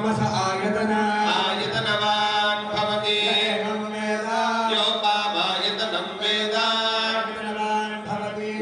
तमस आयतना आयतनवान् भवति योपामायतनं वेद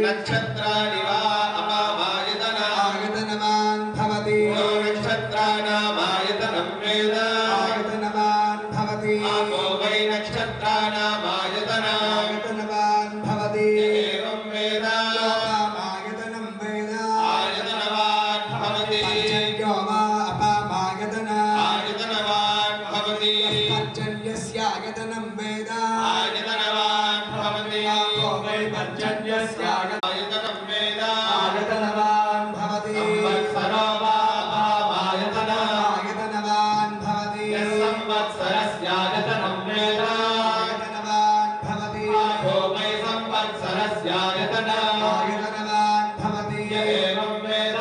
नक्षत्राणि वा अपामायतना आयतनवान् भवति नक्षत्राणामायतनं वेद आयतनवान् भवति आपो वै नक्षत्राणामायतना आयतनवान् भवति एवं वेद योपामायतनं वेद आयतनवान् भवति पर्जन्यो वा अपामायतना आयतनवान् भवति पर्जन्यस्यायतनं वेद आयतनवान् भवति आपो वै पर्जन्यस्यायतनं वेद आयतनवान् भवति संवत्सरो वा अपामायतना आयतनवान् भवति संवत्सरस्यायतनं वेद आयतनवान् भवति आपो वै संवत्सरस्यायतनम् आयतनवान् भवति एवं वेद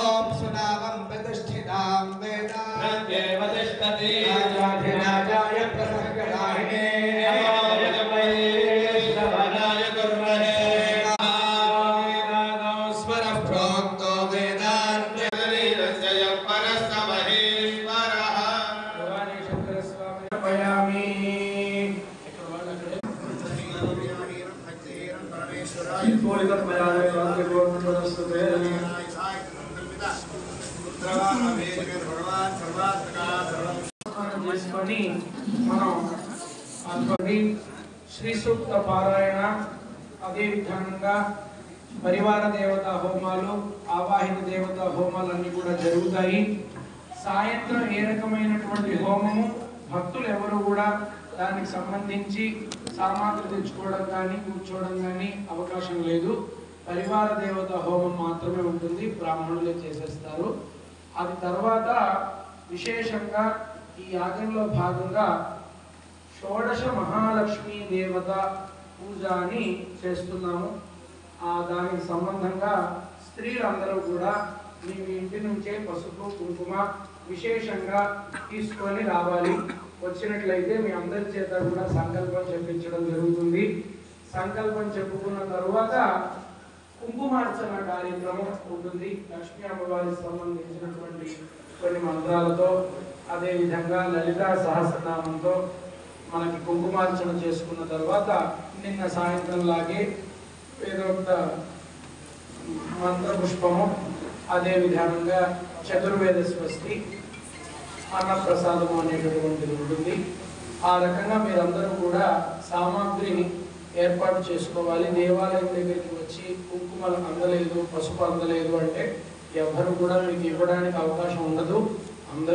ॐ सुनावं प्रतिष्ठितां वेद प्रत्येव तिष्ठति राजाधिराजाय प्रसङ्गदाहिने वैष्णवाय कुर्महे स्वरः प्रोक्तो वेदान्ते शरीरस्य यः परस्य महेश्वरः पयामि చేసుకొని మనం శ్రీ సూక్త పారాయణ అదేవిధంగా పరివార దేవతా హోమాలు ఆవాహిత దేవతా హోమాలు అన్ని కూడా జరుగుతాయి. సాయంత్రం ఏ రకమైనటువంటి హోమము భక్తులు ఎవరు కూడా దానికి సంబంధించి సామాగ్రి తెచ్చుకోవడం కానీ కూర్చోవడం కానీ అవకాశం లేదు. పరివార దేవత హోమం మాత్రమే ఉంటుంది, బ్రాహ్మణులే చేసేస్తారు. అది తర్వాత విశేషంగా ఈ యాగంలో భాగంగా షోడశ మహాలక్ష్మీ దేవత పూజ అని చేస్తున్నాము. దానికి సంబంధంగా స్త్రీలందరూ కూడా మీ ఇంటి నుంచే పసుపు కుంకుమ విశేషంగా తీసుకొని రావాలి. వచ్చినట్లయితే మీ అందరి చేత కూడా సంకల్పం చెప్పించడం జరుగుతుంది. సంకల్పం చెప్పుకున్న తరువాత కుంకుమార్చన కార్యక్రమం ఉంటుంది. లక్ష్మీ అమ్మవారికి సంబంధించినటువంటి కొన్ని మంత్రాలతో అదేవిధంగా లలితా సహస్రనామంతో మనకి కుంకుమార్చన చేసుకున్న తర్వాత నిన్న సాయంత్రం లాగే వేదోక్త మంత్రపుష్పము అదేవిధంగా చతుర్వేద స్వస్తి అన్నప్రసాదము అనేటటువంటిది ఉంటుంది. ఆ రకంగా మీరందరూ కూడా సామాగ్రిని ఏర్పాటు చేసుకోవాలి. దేవాలయం దగ్గరికి వచ్చి కుంకుమలు అందలేదు, పసుపు అందలేదు అంటే ఎవరు కూడా మీకు ఇవ్వడానికి అవకాశం ఉండదు. అందరూ